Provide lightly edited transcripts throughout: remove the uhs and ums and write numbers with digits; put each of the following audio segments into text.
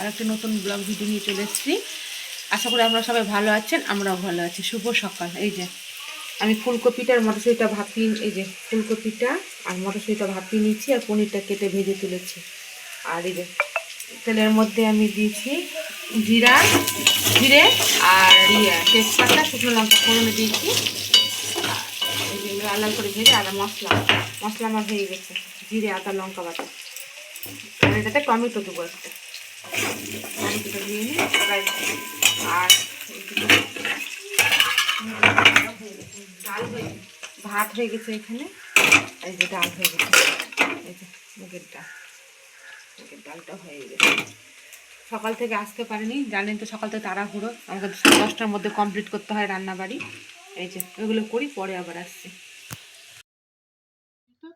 আর একটা নতুন blog video নিয়ে চলে এসেছি। আশা করি আপনারা সবাই ভালো আছেন, আমরাও ভালো আছি। শুভ সকাল। এই যে আমি ফুলকপিটা আর মটরশুঁটিটা ভাপিয়ে, এই যে ফুলকপিটা আর মটরশুঁটিটা ভাপিয়ে নিচ্ছি আর পনিরটা কেটে ভেজে তুলেছি। আর এই যে তেলের মধ্যে আমি দিয়েছি জিরে আর তেজপাতা, শুকনো লঙ্কা ফোড়নে দিয়েছি। এই যে লাল লাল করে ভেজে আদা মশলা আমার হয়ে গেছে, জিরে আদা লঙ্কা বাটা। আর এটাতে টমেটো দেবো একটা, টমেটোটা দিয়ে নিই। আর ডাল ভাত হয়ে গেছে এখানে, এই যে ডাল হয়ে গেছে, এই যে মুগের ডালটা হয়ে গেছে। সকাল থেকে আসতে পারিনি, জানেন তো সকাল থেকে তাড়াহুড়ো, আমাকে 10টার মধ্যে কমপ্লিট করতে হয় রান্নাবাড়ি। এই যে ওইগুলো করি, পরে আবার আসছি।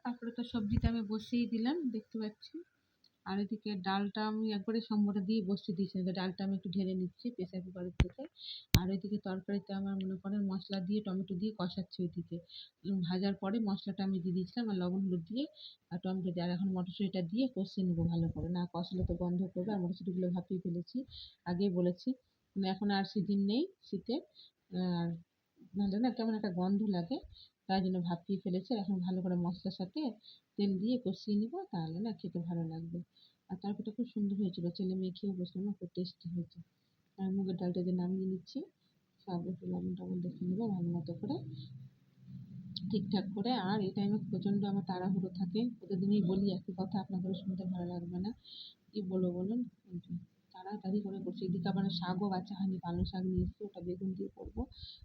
তারপরে তো সবজিটা আমি বসিয়ে দিলাম, দেখতে পাচ্ছি। আর এদিকে ডালটা আমি একবারে সম্বরে দিয়ে বসিয়ে দিয়েছি। ডালটা আমি একটু ঢেলে নিচ্ছি প্রেসার কুকারের থেকে। আর ওইদিকে তরকারিতে আমার মনে করেন মশলা দিয়ে টমেটো দিয়ে কষাচ্ছি। ওইদিকে ভাজার পরে মশলাটা আমি দিয়ে দিয়েছিলাম আর লবণ হলুদ দিয়ে আর টমেটো দিয়ে, আর এখন মটরশুঁটিটা দিয়ে কষিয়ে নেবো ভালো করে, না কষলে তো গন্ধ করবে। আর মটরশুঁটিগুলো ভাপিয়ে ফেলেছি, আগেই বলেছি। এখন আর সিজন নেই শীতে, আর নাহলে না কেমন একটা গন্ধ লাগে, তাই জন্য ভাপিয়ে ফেলেছি। এখন ভালো করে মশলার সাথে তেল দিয়ে কষিয়ে নিব, তাহলে না খেতে ভালো লাগবে। আর তরকারিটা খুব সুন্দর হয়েছিল, ছেলে মেয়ে খেয়েও বসলো না, খুব টেস্টি হয়েছে। আর মুগের ডালটা যে নামিয়ে নিচ্ছি, সব একটু লবণ টবণ দেখে নেবো ভালো মতো করে, ঠিকঠাক করে। আর এই টাইমে প্রচণ্ড আমার তাড়াহুড়ো থাকে, প্রতিদিনই বলি একই কথা, আপনাদের শুনতে ভালো লাগবে না, কি বলবো বলুন। তাড়াতাড়ি করে করছি। এদিকে আবার শাকও বাছা হয়নি, পালং শাক নিয়ে এসছি, ওটা বেগুন দিয়ে করবো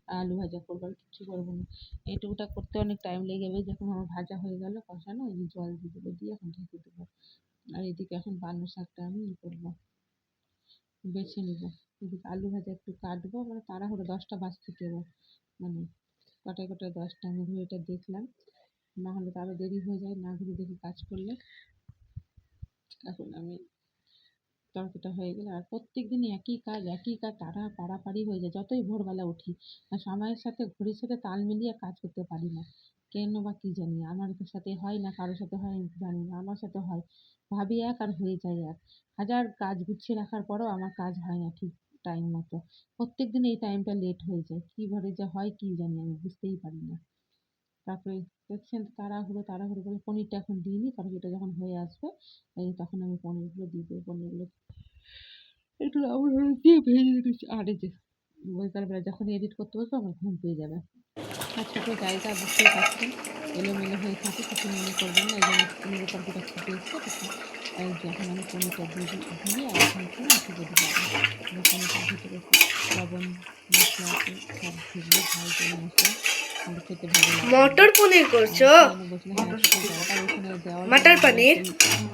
আর আলু ভাজা করবো, আর কিছু করবো না। এইটুকুটা করতে অনেক টাইম লেগে যাবে। যখন আমার ভাজা হয়ে গেল কষানো, এই জল দিয়ে দেবো, দিয়ে এখন ঢেকে দেবো। আর এদিকে এখন পালং শাকটা আমি করবো, বেছে নেবো। এদিকে আলু ভাজা একটু কাটবো, মানে তাড়াহুড়ো 10টা বাজতে দেবো, মানে কটায় 10টা আমি ঘড়িটা দেখলাম, না হলে তো আরও দেরি হয়ে যায় না ঘুরে দেখি কাজ করলে। এখন আমি তরকারিটা হয়ে গেলে, আর প্রত্যেক দিনই একই কাজ পাড়াপাড়ি হয়ে যায় যতই ভোরবেলা উঠি। আর সময়ের সাথে ঘড়ির সাথে তাল মিলিয়ে কাজ করতে পারি না, কেন বা কী জানি। আমার সাথে হয় না, কারোর সাথে হয় আমি জানি না, আমার সাথে হয়। ভাবি এক আর হয়ে যায় এক। হাজার কাজ গুছিয়ে রাখার পরেও আমার কাজ হয় না ঠিক টাইম মতো। প্রত্যেক দিন এই টাইমটা লেট হয়ে যায়, কীভাবে যে হয় কী জানি, আমি বুঝতেই পারি না। তারপরে দেখছেন তাড়াহুড়ো করে পনিরটা এখন দিইনি, তরকারিটা যখন হয়ে আসবে এই তখন আমি পনিরগুলো দিয়ে দেবো। পনিরগুলো একটু লবণ হলুদ দিয়ে ভেজে রেখেছি। আর এই যে বিকালবেলা যখন এডিট করতে বসবো আমার ঘুম পেয়ে যাবে। আর ছোটো জায়গা, বুঝতেই পারছেন, এলোমেলো হয়ে থাকে, কিছু মনে করবেন না। এই জন্য পনিরের তরকারিটা ফুটে এসছে তখন যখন আমি পনিরটা দিয়ে আর এখন একটু ঢেকে দেবো। পনিরটার ভিতরে লবণ মশলা আছে, সব ঢুকবে, ঝাল তেল মশলা, খেতে ভালো লাগবে। মটর পনির করছো? মটর পনির,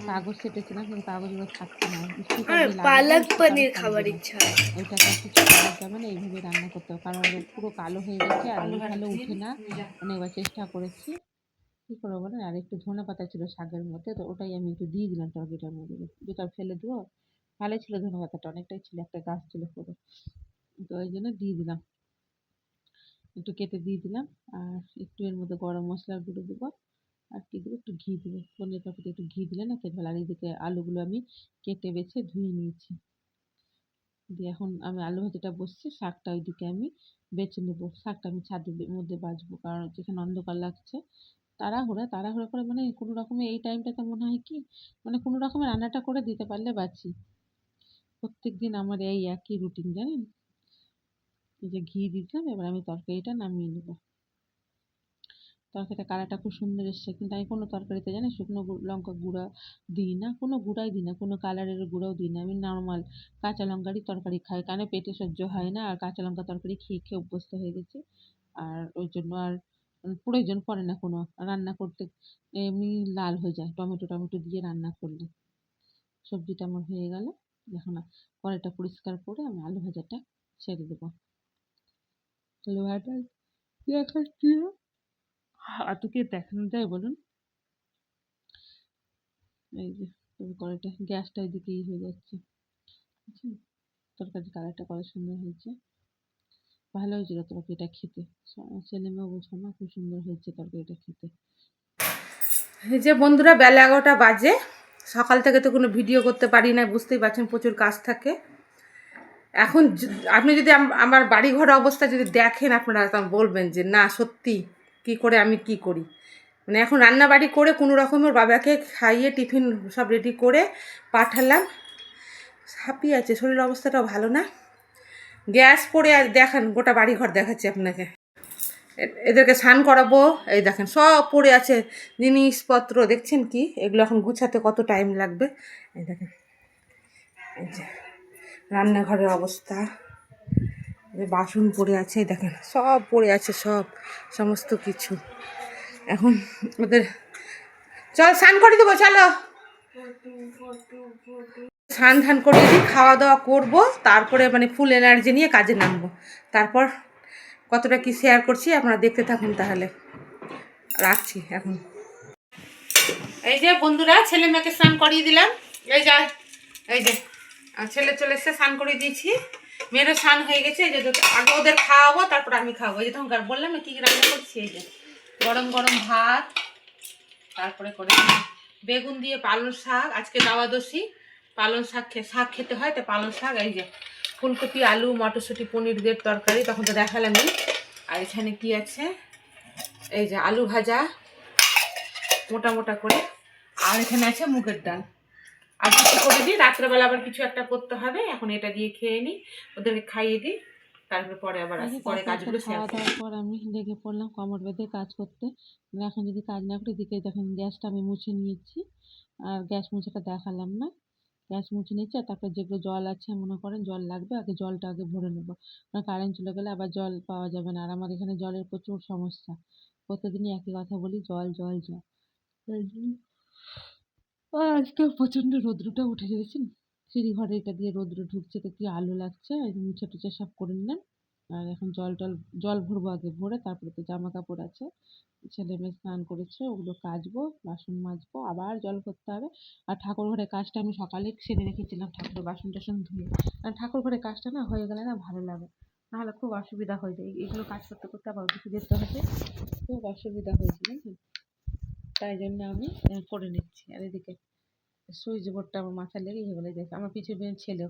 কাগজ সেটেছিলাম কিন্তু কাগজগুলো থাকছে না, স্টিকার আমার দিয়ে লাগাবো, পালক স্টিকারও পনির থাকবে খাবার না। ইচ্ছা। ওইটাকে আর কিছু করা যাবে না, এইভাবে রান্না করতে হবে, কারণ পুরো কালো হয়ে গেছে আর উঠালেও উঠে না। অনেকবার চেষ্টা করেছি, কী করবো বলেন। আর একটু ধনে পাতা ছিল শাকের মধ্যে, তো ওটাই আমি একটু দিয়ে দিলাম তরকারিটার মধ্যে, যেটা ফেলে দেবো। ভালোই ছিল ধনে পাতাটা, অনেকটাই ছিল, একটা গাছ ছিল পুরো, তো ওই জন্য দিয়ে দিলাম, একটু কেটে দিয়ে দিলাম। আর একটু এর মধ্যে গরম মশলার গুঁড়ো দেবো, আর কি দেবো, একটু ঘি দেবো। পনির তরকারিতে একটু ঘি দিলে না খেতে ভালো। আর এদিকে আলুগুলো আমি কেটে বেছে ধুয়ে নিয়েছি, দিয়ে এখন আমি আলু ভাজাটা বসছি, শাকটা ওইদিকে আমি বেছে নেবো। শাকটা আমি ছাদের মধ্যে বাছবো, কারণ যেখানে অন্ধকার লাগছে। তাড়াহুড়া করে, মানে কোনো রকমে এই টাইমটাতে মনে হয় কি, মানে কোনো রকমে রান্নাটা করে দিতে পারলে বাঁচি। প্রত্যেক দিন আমার এই একই রুটিন, জানেন। এই যে ঘি দিলাম, এবার আমি তরকারিটা নামিয়ে নেবো। তরকারিটা কালারটা খুব সুন্দর এসছে, কিন্তু আমি কোনো তরকারিতে জানি শুকনো লঙ্কা গুঁড়া দিই না, কোনো গুঁড়াই দিই না, কোনো কালারের গুঁড়াও দিই না। আমি নর্মাল কাঁচা লঙ্কারই তরকারি খাই, কেন পেটে সহ্য হয় না, আর কাঁচা লঙ্কা তরকারি খেয়ে খেয়ে অভ্যস্ত হয়ে গেছি। আর ওই জন্য আর প্রয়োজন পড়ে না কোনো রান্না করতে, এমনি লাল হয়ে যায় টমেটো দিয়ে রান্না করলে। সবজিটা আমার হয়ে গেল, এখন কড়াইটা পরিষ্কার করে আমি আলু ভাজাটা ছেড়ে দেবো। আলু ভাজা দেখাচ্ছি, আর তো কে দেখানো যায় বলুন। এই যে কড়াইটা, গ্যাসটা এদিকেই হয়ে যাচ্ছে, বুঝছেন। তরকারির কালারটা কত সুন্দর হয়েছে, ভালো হয়েছিল তরকারিটা খেতে। ছেলে মেয়েও বলছে না খুব সুন্দর হয়েছে তরকারিটা খেতে। এই যে বন্ধুরা, বেলা 11টা বাজে, সকাল থেকে তো কোনো ভিডিও করতে পারি না, বুঝতেই পারছেন প্রচুর কাজ থাকে। এখন আপনি যদি আমার বাড়ি ঘরের অবস্থা যদি দেখেন আপনারা তখন বলবেন যে না সত্যি কি করে আমি কি করি। মানে এখন রান্না বাড়ি করে কোনো রকমের বাবাকে খাইয়ে টিফিন সব রেডি করে পাঠালাম। হাঁপিয়ে আছে, শরীরের অবস্থাটাও ভালো না। গ্যাস পড়ে আর দেখান গোটা বাড়ি ঘর দেখাচ্ছি আপনাকে। এদেরকে স্নান করাবো, এই দেখেন সব পড়ে আছে জিনিসপত্র, দেখছেন কি এগুলো এখন গুছাতে কত টাইম লাগবে। এই দেখেন এই যে রান্নাঘরের অবস্থা, বাসন পড়ে আছে, দেখেন সব পড়ে আছে, সমস্ত কিছু। এখন ওদের চল স্নান করে দেবো, চলো স্নান ধান করে দিই, খাওয়া দাওয়া করবো, তারপরে মানে ফুল এনার্জি নিয়ে কাজে নামবো। তারপর কতটা কি শেয়ার করছি আপনারা দেখতে থাকুন। তাহলে রাখছি এখন। এই যে বন্ধুরা, ছেলে মেয়েকে স্নান করিয়ে দিলাম। এই যে ছেলে চলে এসে স্নান করিয়ে দিয়েছি, মেয়েরও স্নান হয়ে গেছে। এই যে আগে ওদের খাওয়াবো, তারপর আমি খাওয়াবো। এই যে তখন বললাম কি রান্না করছি। এই যে গরম গরম ভাত, তারপরে করে বেগুন দিয়ে পালং শাক, আজকে দাওয়াদশী, পালং শাক খেতে হয়, তো পালং শাক। এই যে ফুলকপি আলু মটরশুঁটি পনির দিয়ে তরকারি, তখন তো দেখালামই। আর এখানে কি আছে, এই যে আলু ভাজা মোটা মোটা করে, আর এখানে আছে মুগের ডাল। আর কিছু করে দিই, রাত্রেবেলা আবার কিছু একটা করতে হবে। এখন এটা দিয়ে খেয়ে নিই, ওদেরকে খাইয়ে দিই, তারপরে পরে আবার আসি, পরে কাজগুলো শেয়ার খাওয়া করি। দাওয়ার পর আমি লেগে পড়লাম কোমর বেঁধে কাজ করতে। এখন যদি কাজ না করি, এদিকে দেখেন গ্যাসটা আমি মুছে নিয়েছি, আর গ্যাস মুছাটা দেখালাম না। গ্যাস মুছে নিচ্ছে, আর তারপর যেগুলো জল আছে মনে করেন জল লাগবে, আগে জলটা আগে ভরে নেবো, কারণ কারেন্ট চলে গেলে আবার জল পাওয়া যাবে না। আর আমার এখানে জলের প্রচুর সমস্যা, প্রতিদিনই একই কথা বলি, জল জল জল। তাই জন্য আজকে প্রচন্ড রৌদ্রটা উঠে গেছে, সিঁড়ি ঘরে এটা দিয়ে রৌদ্র ঢুকছে, তো কি আলো লাগছে। মুছে টুছে সব করে নিলাম, আর এখন জল ভরবো, আগে ভরে তারপরে তো জামা কাপড় আছে, ছেলে মেয়ে স্নান করেছে, ওগুলো কাচবো, বাসন মাজবো, আবার জল ভরতে হবে। আর ঠাকুর ঘরের কাজটা আমি সকালে সেরে রেখেছিলাম, ঠাকুরের বাসন টাসন ধুয়ে। আর ঠাকুর ঘরের কাজটা না হয়ে গেলে না ভালো লাগে, নাহলে খুব অসুবিধা হয়ে যায়। এগুলো কাজ করতে করতে আবার কিছু যেতে হবে, খুব অসুবিধা হয়েছিল। তাই জন্য আমি করে নিচ্ছি। আর এদিকে সুইচ বোর্ডটা আমার মাথায় লেগেই বলে দেখে আমার পিছনে ছেলেও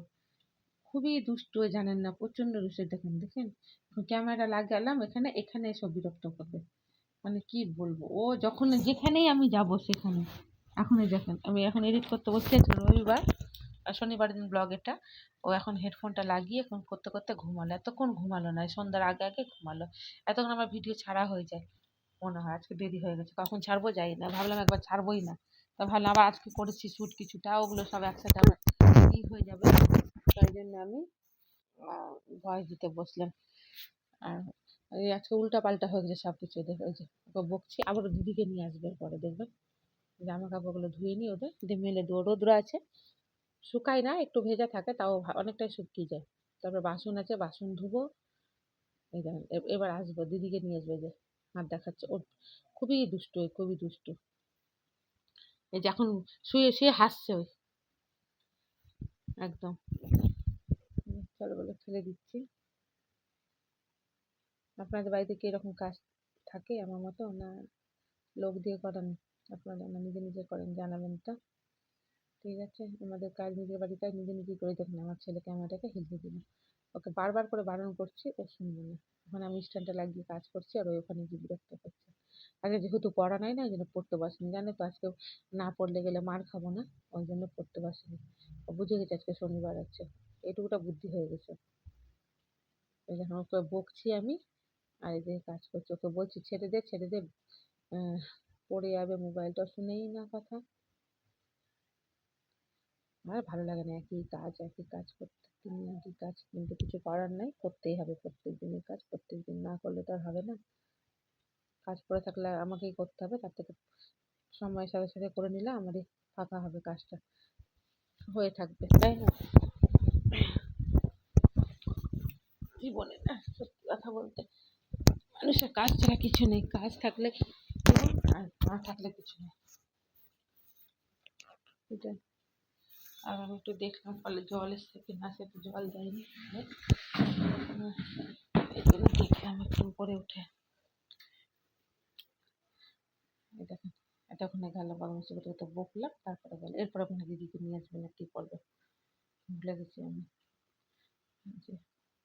খুবই দুষ্ট, জানেন না, প্রচন্ড দুষ্ট। দেখেন দেখেন এখন ক্যামেরা লাগালাম এখানে, এখানে এসব বিরক্ত করবে, মানে কি বলবো, ও যখন যেখানেই আমি যাব সেখানে। এখন এই দেখেন আমি এখন এডিট করতে বসছি, রবিবার আর শনিবার দিন ব্লগ এটা। ও এখন হেডফোনটা লাগিয়ে এখন করতে করতে ঘুমালো, এতক্ষণ ঘুমালো না, সন্ধ্যার আগে আগে ঘুমালো। এতক্ষণ আমার ভিডিও ছাড়া হয়ে যায় মনে হয়, আজকে দেরি হয়ে গেছে, কখন ছাড়বো যাই না, ভাবলাম একবার ছাড়বোই না। তা ভাবলাম আবার আজকে করেছি শ্যুট কিছুটা, ওগুলো সব একসাথে আবার ই হয়ে যাবে, তাই জন্য আমি ভয়েস দিতে বসলাম। আর এই আজকে উল্টা পাল্টা হয়ে গেছে সব কিছু। ওদের ওই যে ওকে বকছি, আবার দিদিকে নিয়ে আসবে পরে, দেখবেন জামা কাপড়গুলো ধুয়ে নিই, ওদের দিয়ে মেলে দেবো, রোদ্র আছে, শুকায় না, একটু ভেজা থাকে, তাও অনেকটাই শুকিয়ে যায়। তারপরে বাসন আছে, বাসন ধুবো। এই দেখেন এবার আসবো, দিদিকে নিয়ে আসবে, যে হাত দেখাচ্ছে, ওর খুবই দুষ্টু, খুবই দুষ্টু। এই যে এখন শুয়ে শুয়ে হাসছে ওই একদম। চলো বলে ফেলে দিচ্ছি। আপনাদের বাড়িতে কি এরকম কাজ থাকে আমার মতো, না লোক দিয়ে করান, আপনারা না নিজে নিজে করেন, জানাবেন তো। ঠিক আছে, আমাদের কাজ নিজের বাড়ির কাজ নিজে নিজে করে। দেখুন আমার ছেলে ক্যামেরাটাকে হিলতে দিল, ওকে বারবার করে বারণ করছি, ও শুনবে না। ওখানে আমি স্ট্যান্ডটা লাগিয়ে কাজ করছি, আর ওই ওখানে গিয়ে বিরক্ত করছে। আগে যেহেতু পড়া নাই না, ওই জন্য পড়তে বসেনি, জানে তো আজকে না পড়লে গেলে মার খাবো না, ওই জন্য পড়তে বসেনি। ও বুঝে গেছে আজকে শনিবার আছে, এইটুকুটা বুদ্ধি হয়ে গেছে। ওই যখন ওকে বকছি আমি, আর এই যে কাজ করছি, ওকে বলছি ছেড়ে দে ছেড়ে দে, পড়ে যাবে, মোবাইলটা শুনেই না কথা। আর ভালো লাগে না একই কাজ প্রত্যেকদিন, একই কাজ, কিন্তু কিছু করার নাই, করতেই হবে। প্রত্যেক দিনের কাজ প্রত্যেক দিন না করলে তো আর হবে না, কাজ পড়ে থাকলে আমাকেই করতে হবে, তার থেকে সময়ের সাথে সাথে করে নিলে আমারই ফাঁকা হবে, কাজটা হয়ে থাকবে, তাই না? জীবনে না সত্যি কথা বলতে মানুষের কাজ ছাড়া কিছু নেই, কাজ থাকলে আর না থাকলে কিছু নেই, এটাই। আর আমি একটু দেখলাম কলে জল এসছে কিনা, সেটা জল দেয়নি, এই জন্য দেখলাম একটু উপরে উঠে। এই দেখেন এতক্ষণে গেল বদমাইশি করতে করতে বকলাম, তারপরে গেল। এরপরে মনে হয় দিদিকে নিয়ে আসবে না, কী করবে, ভুলে গেছি আমি। যে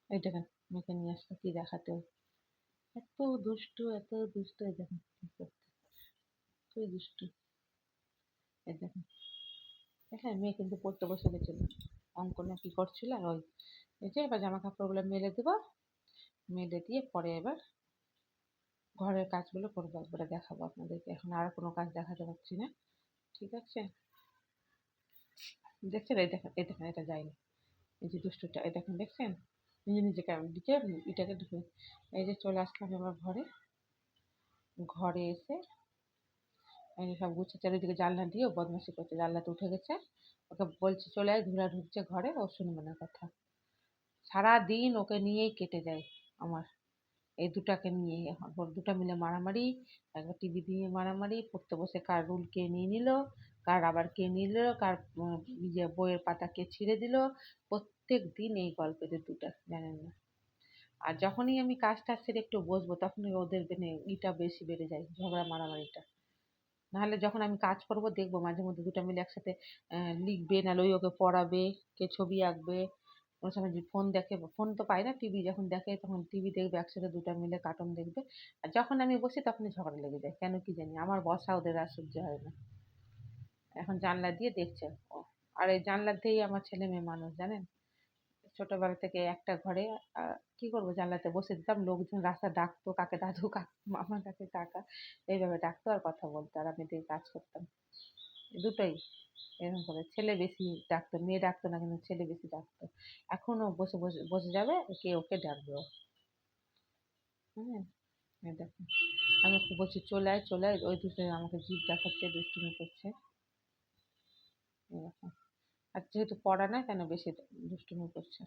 এই দেখেন মেয়েকে নিয়ে আসলো কী দেখাতে ওর। এত দুষ্টু, এত দুষ্টু, এই দেখেন কী করতে, তুই দুষ্টু। এই দেখেন, হ্যাঁ মেয়ে কিন্তু পড়তে বসে গেছিল, অঙ্ক না কি করছিল, আর ওই এই যে এবার জামা কাপড়গুলো মেলে দেবো, মেলে দিয়ে পরে এবার ঘরের কাজগুলো করবো, একবারে দেখাবো আপনাদেরকে। এখন আর কোনো কাজ দেখাতে পারছি না, ঠিক আছে? দেখছেন, এই দেখেন, এই দেখেন, এটা যায়নি, এই যে দুষ্টুটা, এই দেখেন দেখছেন, নিজে নিজে কেমন দিকে এটাকে ঢুকে। এই যে চলে আসলাম এবার ঘরে, ঘরে এসে এই যে সব গুছিয়ে চারিদিকে জানলা দিয়ে ও বদমাশি করছে, জানলাতে উঠে গেছে। ওকে বলছি চলে আয়, ধুলা ঢুকছে ঘরে, ও শুনবে না কথা। সারাদিন ওকে নিয়েই কেটে যায় আমার, এই দুটাকে নিয়েই। এখন ওর দুটা মিলে মারামারি, একবার টিভি দিয়ে মারামারি, পড়তে বসে কার রুল কে নিয়ে নিল, কার আবার কে নিল, কার যে বইয়ের পাতা কে ছিঁড়ে দিল, প্রত্যেক দিন এই গল্প এদের দুটা, জানেন না। আর যখনই আমি কাজ টাজ সেরে একটু বসবো, তখনই ওদের মানে ইটা বেশি বেড়ে যায়, ঝগড়া মারামারিটা। নাহলে যখন আমি কাজ করব দেখবো মাঝে মধ্যে দুটা মিলে একসাথে লিখবে, নাহলে ওই ওকে পড়াবে, কে ছবি আঁকবে। কোনো সময় যে ফোন দেখে, ফোন তো পায় না, টিভি যখন দেখে তখন টিভি দেখবে একসাথে দুটা মিলে, কার্টুন দেখবে। আর যখন আমি বসি তখনই ঝগড়া লেগে যায়, কেন কি জানি, আমার বসা ওদের আর সহ্য হয় না। এখন জানলা দিয়ে দেখছে ও, আর এই জানলা দিয়েই আমার ছেলে মেয়ে মানুষ, জানেন। ছোটবেলা থেকে একটা ঘরে কি করবো, জানলাতে বসে দিতাম, লোকজন রাস্তা ডাকতো, কাকে দাদু, কাকে মামা, কাকে কাকা, এইভাবে ডাকতো আর কথা বলতো, আর আমি দিয়ে কাজ করতাম। দুটোই এরকম করে। ছেলে বেশি ডাকতো, মেয়ে ডাকতো না, কিন্তু ছেলে বেশি ডাকতো। এখনো বসে বসে বসে যাবে, কে ওকে ডাকবে ও। হ্যাঁ, এই দেখো, আমি ওকে বলছি চলে আয় চলে আয়, ওই দুটো আমাকে জিভ দেখাচ্ছে, দুষ্টুমি করছে, এরকম। আর যেহেতু পড়া না কেন বেশি দুষ্টুমি করছে।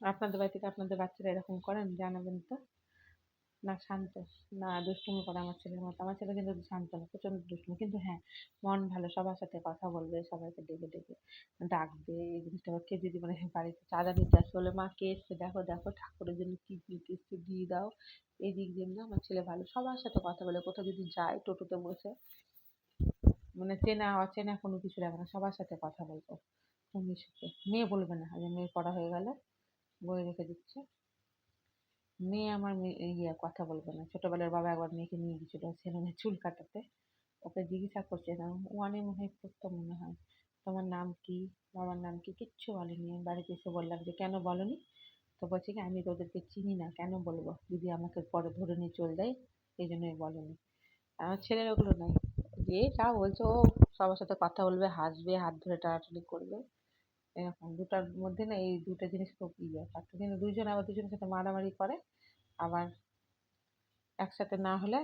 আপনাদের বাড়ি থেকে আপনাদের বাচ্চারা এরকম করেন, জানাবেন তো। না শান্ত, না দুষ্টুমি করে আমার ছেলের মতো। আমার ছেলে কিন্তু শান্ত না, প্রচণ্ড দুষ্টুমি, কিন্তু হ্যাঁ মন ভালো, সবার সাথে কথা বলবে, সবাইকে ডেকে ডেকে ডাকবে। এই জিনিসটা আবার কেউ যদি মানে বাড়িতে চাঁদা দিতে আসে, বলে মা কে এসছে দেখো দেখো, ঠাকুরের জন্য কি দিতে এসছে দিয়ে দাও। এই দিক দিয়ে না আমার ছেলে ভালো, সবার সাথে কথা বলে। কোথাও যদি যায় টোটোতে বসে, মানে চেনা অচেনা কোনো কিছু রাখে না, সবার সাথে কথা বলবো, ফ্যামিলির সাথে। মেয়ে বলবে না, যে মেয়ের পড়া হয়ে গেল, বই রেখে দিচ্ছে। মেয়ে আমার কথা বলবে না। ছোটবেলার বাবা একবার মেয়েকে নিয়ে গেছিল সেলুনে চুল কাটাতে, ওকে জিজ্ঞাসা করছে না, ওয়ানে মনে হয় পড়তো মনে হয়, তোমার নাম কি, বাবার নাম কি, কিচ্ছু বলেনি। আমি বাড়িতে এসে বললাম যে কেন বলনি, তো বলছে কি আমি তো ওদেরকে চিনি না, কেন বলবো, যদি আমাকে পরে ধরে নিয়ে চলে যায়, এই জন্যই বলেনি। আমার ছেলের ওগুলো নাই, যে যা বলছে ও সবার সাথে কথা বলবে, হাসবে, হাত ধরে টানাটানি করবে, এরকম। দুটার মধ্যে না এই দুটো জিনিস খুব পার্থক্য। কিন্তু দুইজন আবার দুজনের সাথে মারামারি করে, আবার একসাথে না হলে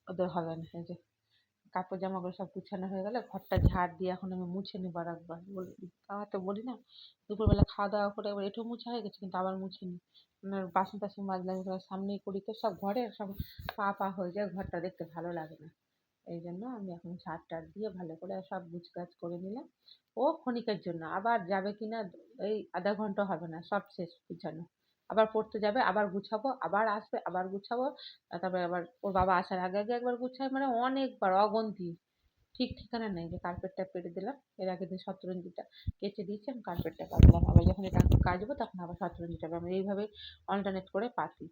ওদের হবে না। এই যে কাপড় জামাগুলো সব গুছানো হয়ে গেলে, ঘরটা ঝাড় দিয়ে এখন আমি মুছে নিবো আর একবার, তো বলি না, দুপুরবেলা খাওয়া দাওয়া করে এবার এটাও মুছা হয়ে গেছে, কিন্তু আবার মুছে নি। মানে বাসন টাসন মাজলাম, এগুলো সামনেই করি তো, সব ঘরে সব পা পা হয়ে যায়, ঘরটা দেখতে ভালো লাগে না। এই জন্য আমি এখন ঝাড় টাড় দিয়ে ভালো করে সব গুছগাছ করে নিলাম। ও ক্ষণিকের জন্য, আবার যাবে কিনা এই আধা ঘন্টা হবে না, সব শেষ গুছানো। আবার পড়তে যাবে, আবার গুছাবো, আবার আসবে, আবার গুছাবো। তারপরে আবার ওর বাবা আসার আগে আগে একবার গুছাই, মানে অনেকবার, অগন্তি, ঠিক ঠিকানা নেই। যে কার্পেটটা পেরে দিলাম, এর আগে যে শতরঞ্জিটা কেচে দিয়েছি, আমি কার্পেটটা পাতলাম, আবার যখন এটা কাচবো তখন আবার শতরঞ্জিটা, আমি এইভাবে অল্টারনেট করে পাতি।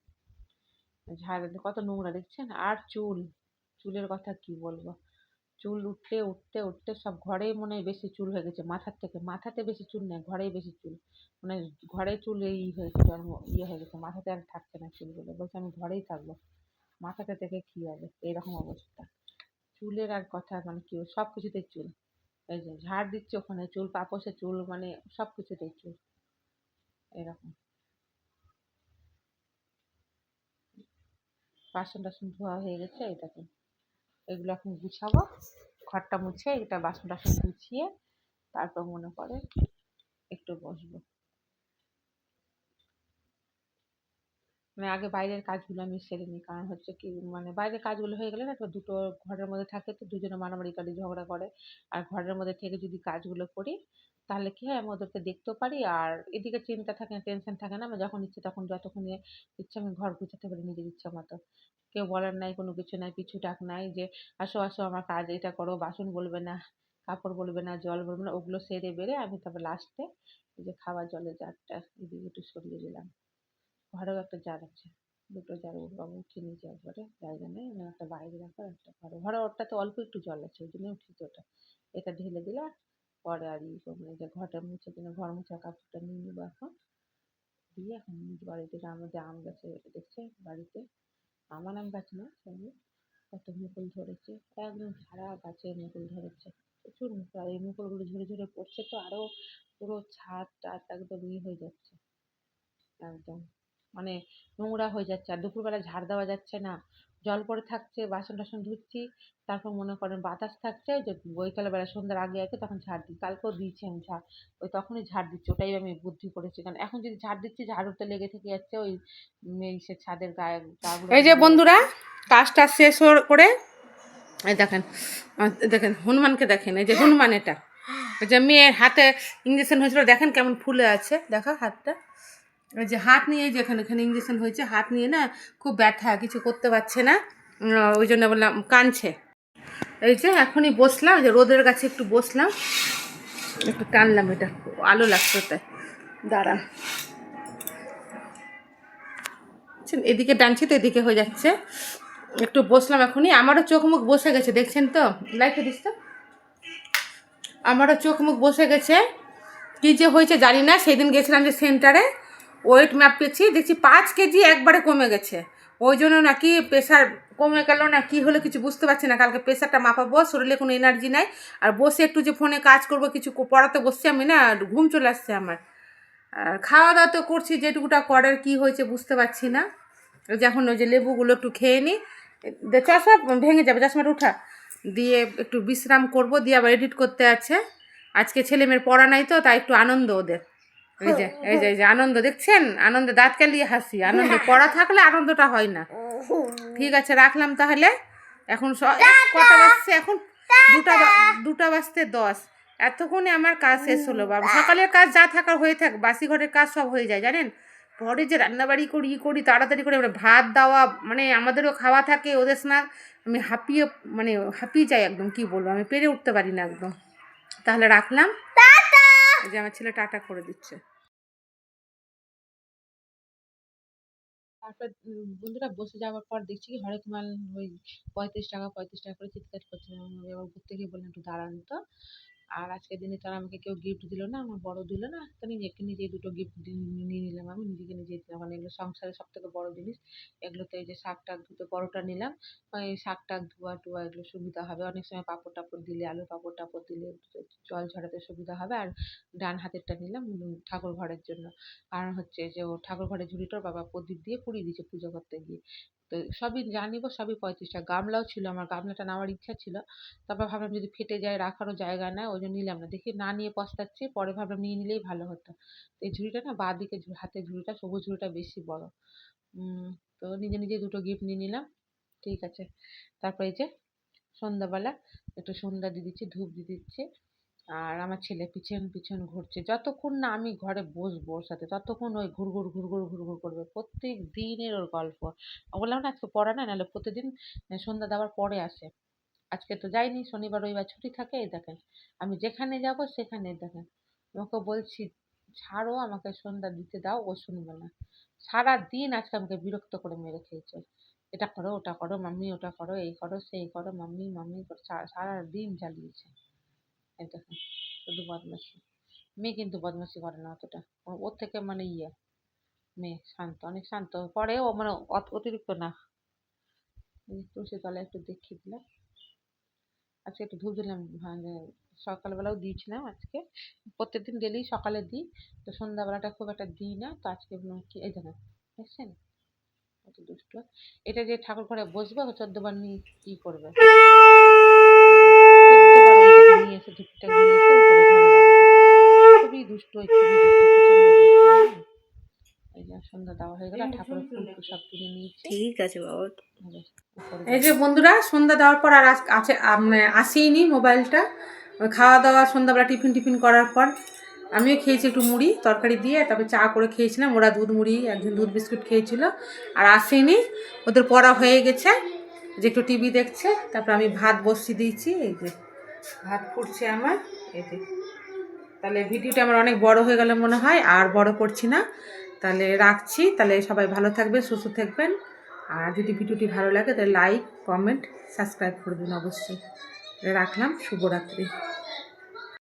ঝাড় কত নোংরা দেখছেন। আর চুল, চুলের কথা কি বলবো, চুল উঠতে উঠতে উঠতে সব ঘরেই মনে হয় বেশি চুল হয়ে গেছে, মাথার থেকে। মাথাতে বেশি চুল নেই, ঘরেই বেশি চুল, মানে ঘরে চুল এই হয়েছে, জন্ম হয়ে গেছে, মাথাতে আর থাকছে না চুলগুলো। বলছে আমি ঘরেই থাকবো, মাথাটা থেকে কি হবে, এইরকম অবস্থা। চুলের আর কথা মানে কি, সব কিছুতেই চুল। এই যে ঝাড় দিচ্ছে ওখানে চুল, পাপোশে চুল, মানে সব কিছুতেই চুল, এরকম। বাসন টাসন ধোয়া হয়ে গেছে, এই দেখুন। এগুলো এখন গুছাবো, ঘরটা মুছে এটা বাসন টাসন গুছিয়ে তারপর মনে করে একটু বসবো। মানে আগে বাইরের কাজগুলো আমি সেরে নিই, কারণ হচ্ছে কি, মানে বাইরের কাজগুলো হয়ে গেলে না, তো দুটো ঘরের মধ্যে থাকে তো দুজনে মারামারি করে, ঝগড়া করে। আর ঘরের মধ্যে থেকে যদি কাজগুলো করি, তাহলে কি হয় আমি ওদেরকে দেখতেও পারি, আর এদিকে চিন্তা থাকে না, টেনশন থাকে না। আমি যখন ইচ্ছে তখন যতক্ষণ ইচ্ছে আমি ঘর গুছাতে পারি নিজের ইচ্ছা মতো। কেউ বলার নাই, কোনো কিছু নাই, পিছু ডাক নাই যে আসো আসো আমার কাজ এটা করো, বাসন বলবে না, কাপড় বলবে না, জল বলবে না। ওগুলো সেরে বেড়ে আমি তারপর লাস্টে এই যে খাবার জলের জারটা এদিকে একটু সরিয়ে দিলাম। ঘরেও একটা জার আছে, দুটো জার বাবু উঠিয়ে নিয়েছে একবারে, জায়গা নেই, আমি একটা বাইরে রাখবো আর একটা ঘরে। ঘরে ওটাতে অল্প একটু জল আছে ওই জন্য উঠিয়েছে ওটা। এটা ঢেলে দিলে পরে আর ই করবো না। এই যে ঘরটা মুছে দিলে, ঘর মোছার কাপড়টা নিয়ে নেবো এখন। দিয়ে এখন নিজ বাড়িতে আমাদের আম গাছে দেখছে বাড়িতে, আমার আম গাছ না সঙ্গে কত মুকুল ধরেছে, একদম সারা গাছে মুকুল ধরেছে, প্রচুর মুকুল। আর এই মুকুলগুলো ঝরে ঝরে পড়ছে তো আরো পুরো ছাদ টাদ একদম হয়ে যাচ্ছে, একদম মানে নোংরা হয়ে যাচ্ছে। আর দুপুরবেলা ঝাড় দেওয়া যাচ্ছে না, জল পড়ে থাকছে, বাসন টাসন ধুচ্ছি, তারপর মনে করেন বাতাস থাকছে, ওই যে বৈকাল বেলা সন্ধ্যার আগে আগে তখন ঝাড় দিই। কালকেও দিয়েছি আমি ঝাড়, ওই তখনই ঝাড় দিচ্ছি। ওটাই আমি বুদ্ধি করেছি, কারণ এখন যদি ঝাড় দিচ্ছি ঝাড়ুতে লেগে থেকে যাচ্ছে ওই সে ছাদের গায়ে গাগুলো এই যে লেগে বন্ধুরা যাচ্ছে। কাজটা শেষ করে এই দেখেন, দেখেন হনুমানকে দেখেন, এই যে হনুমান এটা, এই যে মেয়ের হাতে ইঞ্জেকশন হয়েছিল, দেখেন কেমন ফুলে আছে, দেখো হাতটা। এই যে হাত নিয়ে, যে এখানে এখানে ইঞ্জেকশন হয়েছে, হাত নিয়ে না খুব ব্যথা, কিছু করতে পারছে না, ওই জন্য বললাম কাঁদছে। এই যে এখনই বসলাম, যে রোদের কাছে একটু বসলাম, একটু টানলাম, এটা আলো লাগতো তাই। দাঁড়ান, এদিকে টানছি তো এদিকে হয়ে যাচ্ছে, একটু বসলাম এখনই। আমারও চোখ মুখ বসে গেছে, দেখছেন তো, লাইটে দিস তো। আমারও চোখ মুখ বসে গেছে, কী যে হয়েছে জানি না। সেদিন গেছিলাম যে সেন্টারে, ওয়েট মাপেছি, দেখছি 5 কেজি একবারে কমে গেছে। ওই জন্য নাকি প্রেশার কমে গেল না কি হলো কিছু বুঝতে পারছি না। কালকে প্রেশারটা মাপাবো, শরীরে কোনো এনার্জি নাই। আর বসে একটু যে ফোনে কাজ করব, কিছু পড়াতে বসছি আমি না, ঘুম চলে আসছে আমার। আর খাওয়া দাওয়া তো করছি, যেটুকুটা করার কি হয়েছে বুঝতে পারছি না। যখন ওই যে লেবুগুলো একটু খেয়ে নিই, চশমা ভেঙে যাবে, চশমাটা উঠা দিয়ে একটু বিশ্রাম করব, দিয়ে আবার এডিট করতে আছে। আজকে ছেলে মেয়ের পড়া নাই তো, তাই একটু আনন্দ ওদের। এই যে আনন্দ দেখছেন, আনন্দে দাঁত কালিয়ে হাসি, আনন্দ। পড়া থাকলে আনন্দটা হয় না। ঠিক আছে, রাখলাম তাহলে। এখন কটা বাজছে, এখন 2:10 এতক্ষণে আমার কাজ শেষ হলো বাবা। সকালের কাজ যা থাকার হয়ে থাক, বাসি ঘরের কাজ সব হয়ে যায় জানেন। পরে যে রান্নাবাড়ি করি তাড়াতাড়ি করে, ভাত দেওয়া, মানে আমাদেরও খাওয়া থাকে, ওদের স্নান, আমি হাঁপিয়ে যাই একদম, কি বলবো, আমি পেরে উঠতে পারি না একদম। তাহলে রাখলাম, এই যে আমার ছেলে টাটা করে দিচ্ছে। তারপর বন্ধুরা বসে যাওয়ার পর দেখছি কি হরেক মাল ওই 35 টাকা 35 টাকা করে চিৎকার করছে। আমি এবার ঘুরতে গিয়ে বললাম একটু দাঁড়ান তো। আর আজকের দিনে তো আর আমাকে কেউ গিফট দিল না, আমার বড় দিল না, তো নিজেকে নিজেই দুটো গিফট নিয়ে নিলাম। আমি নিজেকে নিজেই দিলাম, কারণ এগুলো সংসারের সব থেকে বড় জিনিস। এগুলোতে এই যে শাক টাক ধুতে বড়টা নিলাম, ওই শাক টাক ধোয়া টোয়া এগুলো সুবিধা হবে। অনেক সময় পাঁপড় টাপড় দিলে, আলু পাঁপড় টাপড় দিলে জল ঝরাতে সুবিধা হবে। আর ডান হাতেরটা নিলাম ঠাকুর ঘরের জন্য, কারণ হচ্ছে যে ও ঠাকুর ঘরের ঝুড়িটার বাবা প্রদীপ দিয়ে পুড়িয়ে দিয়েছে পুজো করতে গিয়ে। তো সবই জানিব, সবই 35 টাকা। গামলাও ছিল আমার, গামলাটা নেওয়ার ইচ্ছা ছিল, তারপর ভাবলাম যদি ফেটে যায়, রাখারও জায়গা নাই, ওই জন্য নিলাম না। দেখি না নিয়ে পস্তাচ্ছি, পরে ভাবলাম নিয়ে নিলেই ভালো হতো। এই ঝুড়িটা না, বাঁ দিকে হাতের ঝুড়িটা, সবুজ ঝুড়িটা বেশি বড়। তো নিজে নিজে দুটো গিফট নিয়ে নিলাম। ঠিক আছে, তারপর এই যে সন্ধ্যাবেলা একটু সন্ধ্যা দিয়ে দিচ্ছি, ধূপ দিয়ে দিচ্ছি। আর আমার ছেলে পিছন পিছন ঘুরছে, যতক্ষণ না আমি ঘরে বসবো ওর সাথে ততক্ষণ ওই ঘুরঘুর ঘুরঘুর ঘুরঘুর করবে। প্রত্যেক দিনের ওর গল্প। বললাম না আজকে পড়া না, নাহলে প্রতিদিন সন্ধ্যা দেওয়ার পরে আসে। আজকে তো যাইনি, শনিবার রবিবার ছুটি থাকে। এই দেখেন আমি যেখানে যাব সেখানে দেখেন, আমাকে বলছি ছাড়ো, আমাকে সন্ধ্যা দিতে দাও, ও শুনবে না। সারাদিন আজকে আমাকে বিরক্ত করে মেরে খেয়েছে। এটা করো, ওটা করো মাম্মি, ওটা করো, এই করো সেই করো মাম্মি মাম্মি করে সারাদিন জ্বালিয়েছে। এই দেখেন শুধু বদমাশি। মেয়ে কিন্তু বদমাশি করে না অতটা, ওর থেকে মানে মেয়ে শান্ত, অনেক শান্ত। পরে ও মানে অতিরিক্ত না। তুলসী তলায় একটু দেখিয়ে দিলাম, আজকে একটু ধূপ দিলাম, মানে সকালবেলাও দিয়েছিলাম আজকে। প্রত্যেকদিন ডেলি সকালে দিই, তো সন্ধ্যাবেলাটা খুব একটা দিই না। তো আজকে কি এই দেখেন, দেখছেন কত দুষ্ট। এটা যে ঠাকুর ঘরে বসবে, 14 বার নিয়ে কি করবে, 14 বার ওইটাকে নিয়ে এসে ধূপটা নিয়ে এসে উপরে ঘরে রাখবে। খুবই দুষ্ট, খুবই দুষ্ট, প্রচন্ড দুষ্ট জানেন। এই যে সন্ধ্যা দেওয়া হয়ে গেল, ঠাকুরের ফুল টুল সব তুলে নিয়েছি। ঠিক আছে বাবা। উপরে এই যে বন্ধুরা সন্ধ্যা দেওয়ার পর আর আসেইনি মোবাইলটা। খাওয়া দাওয়া সন্ধ্যাবেলা টিফিন করার পর আমিও খেয়েছি একটু মুড়ি তরকারি দিয়ে, তারপরে চা করে খেয়েছিলাম। ওরা দুধ মুড়ি, একজন দুধ বিস্কুট খেয়েছিল আর আসেনি, ওদের পড়া হয়ে গেছে, যে একটু টিভি দেখছে। তারপর আমি ভাত বসিয়ে দিয়েছি, এই যে ভাত ফুটছে আমার, এই যে। তাহলে ভিডিওটা আমার অনেক বড় হয়ে গেল মনে হয়, আর বড় করছি না, তাহলে রাখছি। তাহলে সবাই ভালো থাকবে, সুস্থ থাকবেন। আর যদি ভিডিওটি ভালো লাগে তাহলে লাইক, কমেন্ট, সাবস্ক্রাইব করবেন অবশ্যই। রাখলাম, শুভরাত্রি।